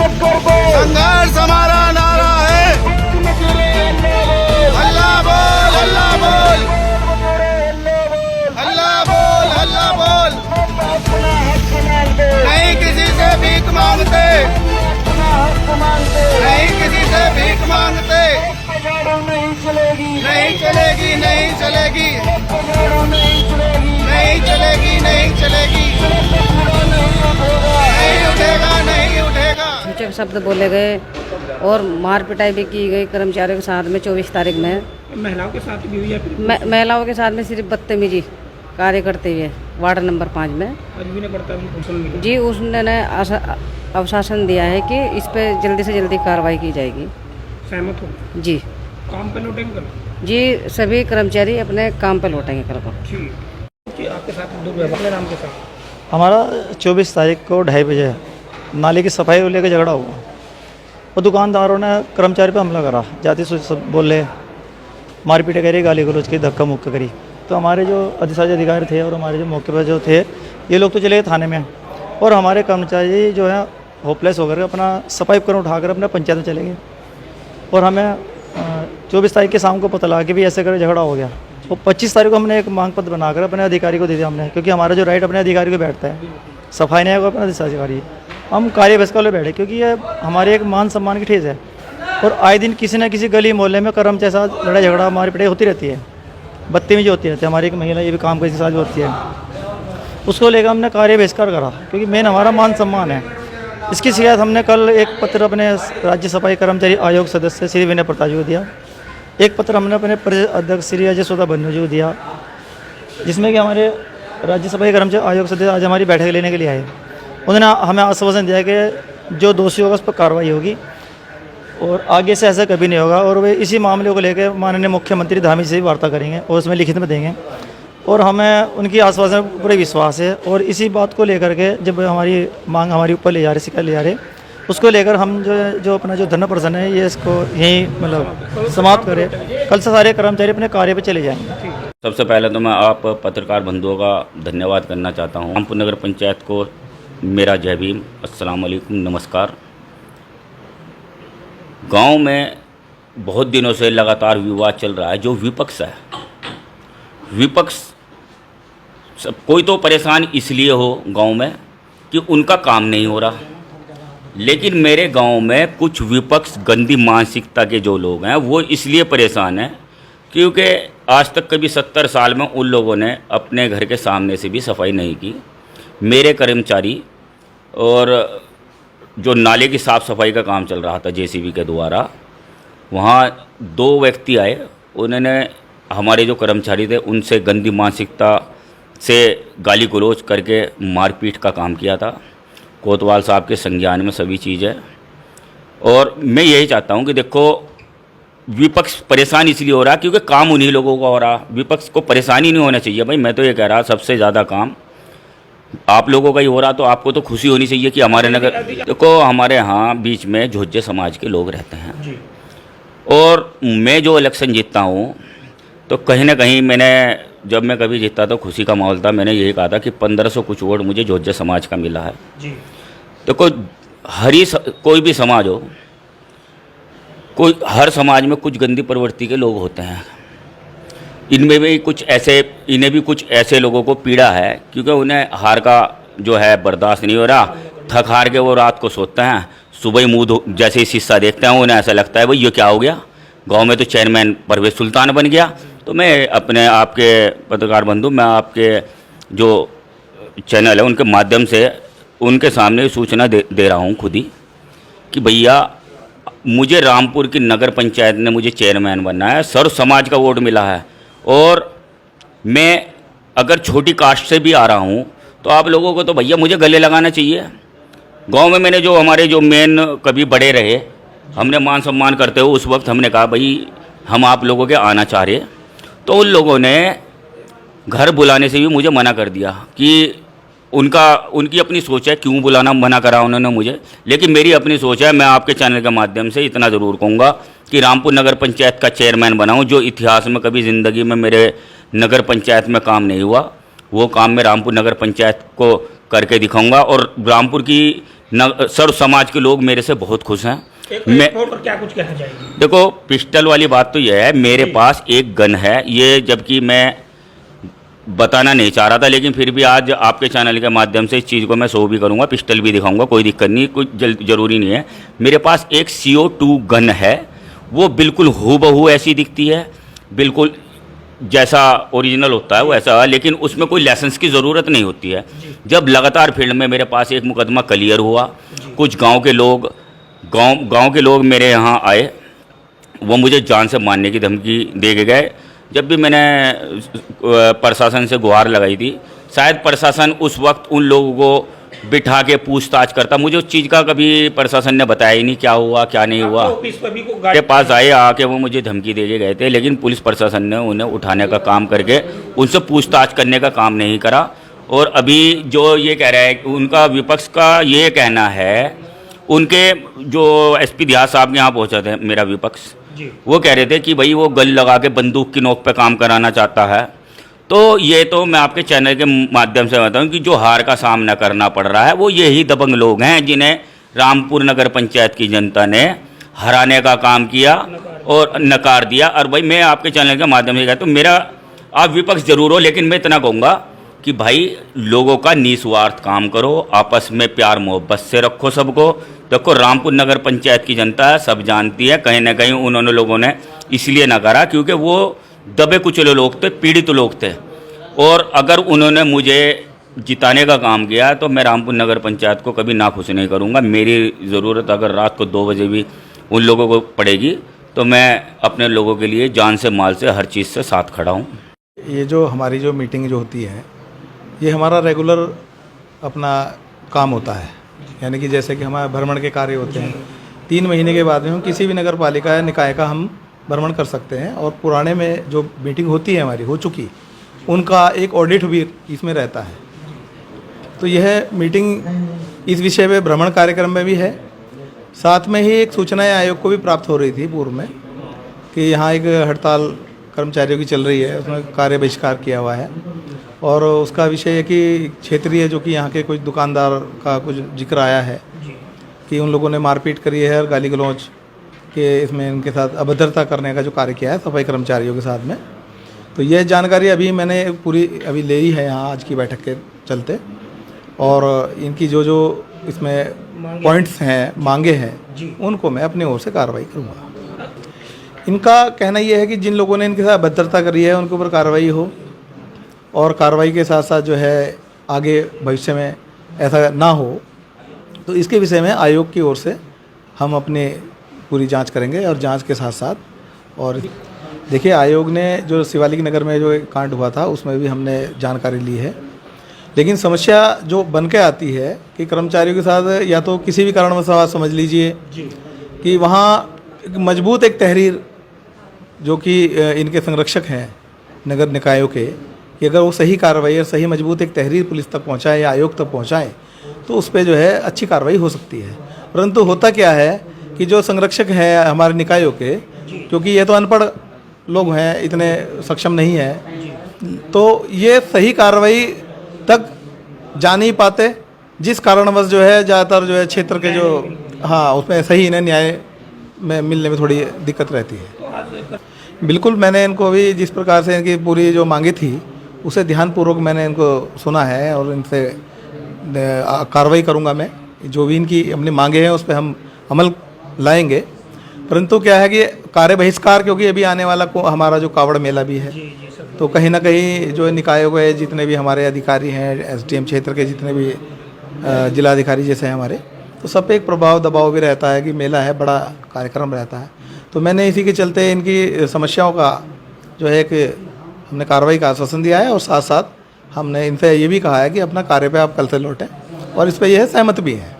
संघर्ष हमारा नारा है। अल्लाह बोल, अल्लाह बोल, अल्लाह बोल, अल्लाह बोल। नहीं किसी से भीख मांगते, नहीं किसी से भीख मांगते। नहीं चलेगी, नहीं चलेगी, नहीं चलेगी, नहीं चलेगी, नहीं चलेगी, नहीं उठेगा, नहीं उठेगा। ऊंचे शब्द बोले गए और मार पिटाई भी की गई कर्मचारियों के साथ में 24 तारीख में। महिलाओं के साथ भी हुई है? महिलाओं के साथ में सिर्फ बदतमीजी कार्य करते हुए वार्ड नंबर 5 में जी उसने आश्वासन दिया है कि इस पे जल्दी से जल्दी कार्रवाई की जाएगी। सहमत हो? जी। काम पे लौटेंगे कल? जी सभी कर्मचारी अपने काम पे लौटेंगे कल को। ठीक। आपके साथ दुर्व्यवहार नाम के साथ हमारा 24 तारीख को 2:30 बजे नाले की सफाई को लेकर झगड़ा हुआ और दुकानदारों ने कर्मचारी पर हमला करा, जाति सब बोले, मारपीट करी, गाली गलौज की, धक्का मुक्का करी। तो हमारे जो अधिशासी अधिकारी थे और हमारे जो मौके पर जो थे ये लोग तो चले गए थाने में और हमारे कर्मचारी जो है होपलेस होकर अपना सफाई उपकरण उठाकर अपने पंचायत में चले गए। और हमें 24 तारीख के शाम को पता लगा कि भी ऐसे कर झगड़ा हो गया। और 25 तारीख को हमने एक मांग पत्र बनाकर अपने अधिकारी को दे दिया हमने, क्योंकि हमारा जो राइट अपने अधिकारी को बैठता है, सफाई नहीं होगा अपना अधिकारी। हम कार्य बहस वाले बैठे क्योंकि ये हमारे एक मान सम्मान की ठेस है और आए दिन किसी न किसी गली मोहल्ले में कर्मचारी साथ लड़ाई झगड़ा मार पिटाई होती रहती है, बदतमीजी होती रहती है। हमारी एक महिला ये भी काम करने के साथ भी होती है, उसको लेकर हमने कार्य बहिष्कार करा क्योंकि मेन हमारा मान सम्मान है। इसकी शिकायत हमने कल एक पत्र अपने राज्य सफाई कर्मचारी आयोग सदस्य श्री विनय प्रताप जी को दिया, एक पत्र हमने अपने प्रदेश अध्यक्ष श्री अजय सोदा बन्नू जी को दिया, जिसमें कि हमारे राज्य सफाई कर्मचारी आयोग सदस्य आज हमारी बैठक लेने के लिए आए। उन्होंने हमें आश्वासन दिया कि जो दोषी होगा उस पर कार्रवाई होगी और आगे से ऐसा कभी नहीं होगा और वे इसी मामले को लेकर माननीय मुख्यमंत्री धामी से भी वार्ता करेंगे और उसमें लिखित में देंगे। और हमें उनकी आश्वासन पर पूरे विश्वास है और इसी बात को लेकर के जब हमारी मांग हमारी ऊपर ले जा रही, शिकायत ले जा रहे, उसको लेकर हम जो अपना जो धरना प्रदर्शन है ये इसको यहीं मतलब समाप्त करें। कल से सारे कर्मचारी अपने कार्य पर चले जाएंगे। सबसे पहले तो मैं आप पत्रकार बंधुओं का धन्यवाद करना चाहता हूँ। रामपुर नगर पंचायत को मेरा जय भीम, अस्सलाम वालेकुम, नमस्कार। गांव में बहुत दिनों से लगातार विवाद चल रहा है। जो विपक्ष है, विपक्ष सब कोई तो परेशान इसलिए हो गांव में कि उनका काम नहीं हो रहा, लेकिन मेरे गांव में कुछ विपक्ष गंदी मानसिकता के जो लोग हैं वो इसलिए परेशान हैं क्योंकि आज तक कभी 70 साल में उन लोगों ने अपने घर के सामने से भी सफाई नहीं की। मेरे कर्मचारी और जो नाले की साफ़ सफाई का काम चल रहा था जेसीबी के द्वारा, वहाँ 2 व्यक्ति आए, उन्होंने हमारे जो कर्मचारी थे उनसे गंदी मानसिकता से गाली गलौज करके मारपीट का काम किया था। कोतवाल साहब के संज्ञान में सभी चीज़ है और मैं यही चाहता हूँ कि देखो विपक्ष परेशान इसलिए हो रहा क्योंकि काम उन्हीं लोगों का हो रहा। विपक्ष को परेशानी नहीं होना चाहिए भाई। मैं तो ये कह रहा सबसे ज़्यादा काम आप लोगों का ही हो रहा, तो आपको तो खुशी होनी चाहिए कि हमारे नगर देखो हमारे यहाँ बीच में झोज्जे समाज के लोग रहते हैं और मैं जो इलेक्शन जीतता हूँ तो कहीं ना कहीं मैंने जब मैं कभी जीतता तो खुशी का माहौल था। मैंने यही कहा था कि 1500 कुछ वोट मुझे झोज्जे समाज का मिला है। देखो कोई भी समाज हो, कोई हर समाज में कुछ गंदी प्रवृत्ति के लोग होते हैं। इनमें भी इन्हें भी कुछ ऐसे लोगों को पीड़ा है क्योंकि उन्हें हार का जो है बर्दाश्त नहीं हो रहा। थक हार के वो रात को सोते हैं, सुबह ही मुँह जैसे ही शीशा देखते हैं उन्हें ऐसा लगता है भाई ये क्या हो गया, गांव में तो चेयरमैन परवेज सुल्तान बन गया। तो मैं अपने आपके पत्रकार बंधु, मैं आपके जो चैनल है उनके माध्यम से उनके सामने सूचना दे रहा हूँ खुद ही कि भैया मुझे रामपुर की नगर पंचायत ने मुझे चेयरमैन बनना है, सर्व समाज का वोट मिला है और मैं अगर छोटी कास्ट से भी आ रहा हूँ तो आप लोगों को तो भैया मुझे गले लगाना चाहिए। गांव में मैंने जो हमारे जो मेन कभी बड़े रहे, हमने मान सम्मान करते हो, उस वक्त हमने कहा भाई हम आप लोगों के आना चाह रहे, तो उन लोगों ने घर बुलाने से भी मुझे मना कर दिया कि उनकी अपनी सोच है, क्यों बुलाना मना करा उन्होंने मुझे, लेकिन मेरी अपनी सोच है। मैं आपके चैनल के माध्यम से इतना ज़रूर कहूँगा कि रामपुर नगर पंचायत का चेयरमैन बनाऊँ, जो इतिहास में कभी ज़िंदगी में मेरे नगर पंचायत में काम नहीं हुआ, वो काम मैं रामपुर नगर पंचायत को करके दिखाऊंगा और रामपुर की सर्व समाज के लोग मेरे से बहुत खुश हैं। मैं पर क्या कुछ कहना चाहिए? देखो, पिस्टल वाली बात तो यह है, मेरे पास एक गन है, ये जबकि मैं बताना नहीं चाह रहा था, लेकिन फिर भी आज आपके चैनल के माध्यम से इस चीज़ को मैं शो भी करूंगा, पिस्टल भी दिखाऊंगा, कोई दिक्कत नहीं, कुछ ज़रूरी नहीं है। मेरे पास एक CO2 गन है, वो बिल्कुल हूबहू ऐसी दिखती है, बिल्कुल जैसा ओरिजिनल होता है वो ऐसा है, लेकिन उसमें कोई लाइसेंस की ज़रूरत नहीं होती है। जब लगातार फील्ड में मेरे पास एक मुकदमा क्लियर हुआ, कुछ गाँव के लोग मेरे यहाँ आए, वो मुझे जान से मारने की धमकी दे के गए। जब भी मैंने प्रशासन से गुहार लगाई थी, शायद प्रशासन उस वक्त उन लोगों को बिठा के पूछताछ करता, मुझे उस चीज़ का कभी प्रशासन ने बताया ही नहीं, क्या हुआ क्या नहीं हुआ। के पास आए, आके वो मुझे धमकी दे के गए थे, लेकिन पुलिस प्रशासन ने उन्हें उठाने का काम करके उनसे पूछताछ करने का काम नहीं करा। और अभी जो ये कह रहा है, उनका विपक्ष का ये कहना है, उनके जो SP देहात साहब के यहाँ पहुँचा थे मेरा विपक्ष, वो कह रहे थे कि भाई वो गन लगा के बंदूक की नोक पे काम कराना चाहता है। तो ये तो मैं आपके चैनल के माध्यम से बताऊं कि जो हार का सामना करना पड़ रहा है वो यही दबंग लोग हैं, जिन्हें रामपुर नगर पंचायत की जनता ने हराने का काम किया और नकार दिया। और भाई मैं आपके चैनल के माध्यम से कहता हूँ, मेरा आप विपक्ष जरूर हो, लेकिन मैं इतना कहूँगा कि भाई लोगों का निस्वार्थ काम करो, आपस में प्यार मोहब्बत से रखो सबको। देखो, रामपुर नगर पंचायत की जनता है, सब जानती है, कहीं ना कहीं उन्होंने लोगों ने इसलिए नकारा क्योंकि वो दबे कुचले लोग थे, पीड़ित लोग थे। और अगर उन्होंने मुझे जिताने का काम किया तो मैं रामपुर नगर पंचायत को कभी नाखुश नहीं करूँगा। मेरी ज़रूरत अगर रात को 2 बजे भी उन लोगों को पड़ेगी तो मैं अपने लोगों के लिए जान से माल से हर चीज़ से साथ खड़ा हूँ। ये जो हमारी जो मीटिंग जो होती है, ये हमारा रेगुलर अपना काम होता है, यानी कि जैसे कि हमारे भ्रमण के कार्य होते हैं, 3 महीने के बाद में हम किसी भी नगर पालिका या निकाय का हम भ्रमण कर सकते हैं। और पुराने में जो मीटिंग होती है हमारी हो चुकी, उनका एक ऑडिट भी इसमें रहता है। तो यह मीटिंग इस विषय पे भ्रमण कार्यक्रम में भी है। साथ में ही एक सूचनाएं आयोग को भी प्राप्त हो रही थी पूर्व में कि यहाँ एक हड़ताल कर्मचारियों की चल रही है, उसमें कार्य बहिष्कार किया हुआ है। और उसका विषय है कि क्षेत्रीय जो कि यहाँ के कुछ दुकानदार का कुछ जिक्र आया है कि उन लोगों ने मारपीट करी है और गाली गलौज के इसमें इनके साथ अभद्रता करने का जो कार्य किया है सफाई कर्मचारियों के साथ में। तो यह जानकारी अभी मैंने पूरी अभी ले ही है यहाँ आज की बैठक के चलते, और इनकी जो जो इसमें पॉइंट्स हैं, मांगे हैं, उनको मैं अपनी ओर से कार्रवाई करूँगा। इनका कहना यह है कि जिन लोगों ने इनके साथ अभद्रता करी है उनके ऊपर कार्रवाई हो, और कार्रवाई के साथ साथ जो है आगे भविष्य में ऐसा ना हो, तो इसके विषय में आयोग की ओर से हम अपने पूरी जांच करेंगे। और जांच के साथ साथ और देखिए, आयोग ने जो शिवालिक नगर में जो कांड हुआ था उसमें भी हमने जानकारी ली है, लेकिन समस्या जो बन के आती है कि कर्मचारियों के साथ या तो किसी भी कारणवश समझ लीजिए कि वहाँ मजबूत एक तहरीर जो कि इनके संरक्षक हैं नगर निकायों के, कि अगर वो सही कार्रवाई और सही मजबूत एक तहरीर पुलिस तक पहुँचाए या आयोग तक पहुँचाएँ तो उस पर जो है अच्छी कार्रवाई हो सकती है। परंतु होता क्या है कि जो संरक्षक हैं हमारे निकायों के, क्योंकि ये तो अनपढ़ लोग हैं, इतने सक्षम नहीं है, तो ये सही कार्रवाई तक जा नहीं पाते, जिस कारणवश जो है ज़्यादातर जो है क्षेत्र के जो उसमें सही इन्हें न्याय में मिलने में थोड़ी दिक्कत रहती है। बिल्कुल, मैंने इनको भी जिस प्रकार से इनकी पूरी जो मांगी थी उसे ध्यानपूर्वक मैंने इनको सुना है और इनसे कार्रवाई करूंगा। मैं जो भी इनकी अपनी मांगे हैं उस पर हम अमल लाएंगे। परंतु क्या है कि कार्य बहिष्कार, क्योंकि अभी आने वाला को हमारा जो कावड़ मेला भी है, तो कहीं ना कहीं जो निकायों के जितने भी हमारे अधिकारी हैं, SDM क्षेत्र के जितने भी जिलाधिकारी जैसे हैं हमारे, तो सब पे एक प्रभाव दबाव भी रहता है कि मेला है, बड़ा कार्यक्रम रहता है। तो मैंने इसी के चलते इनकी समस्याओं का जो है कि हमने कार्रवाई का आश्वासन दिया है, और साथ साथ हमने इनसे ये भी कहा है कि अपना कार्य पे आप कल से लौटें, और इस पर यह सहमत भी है।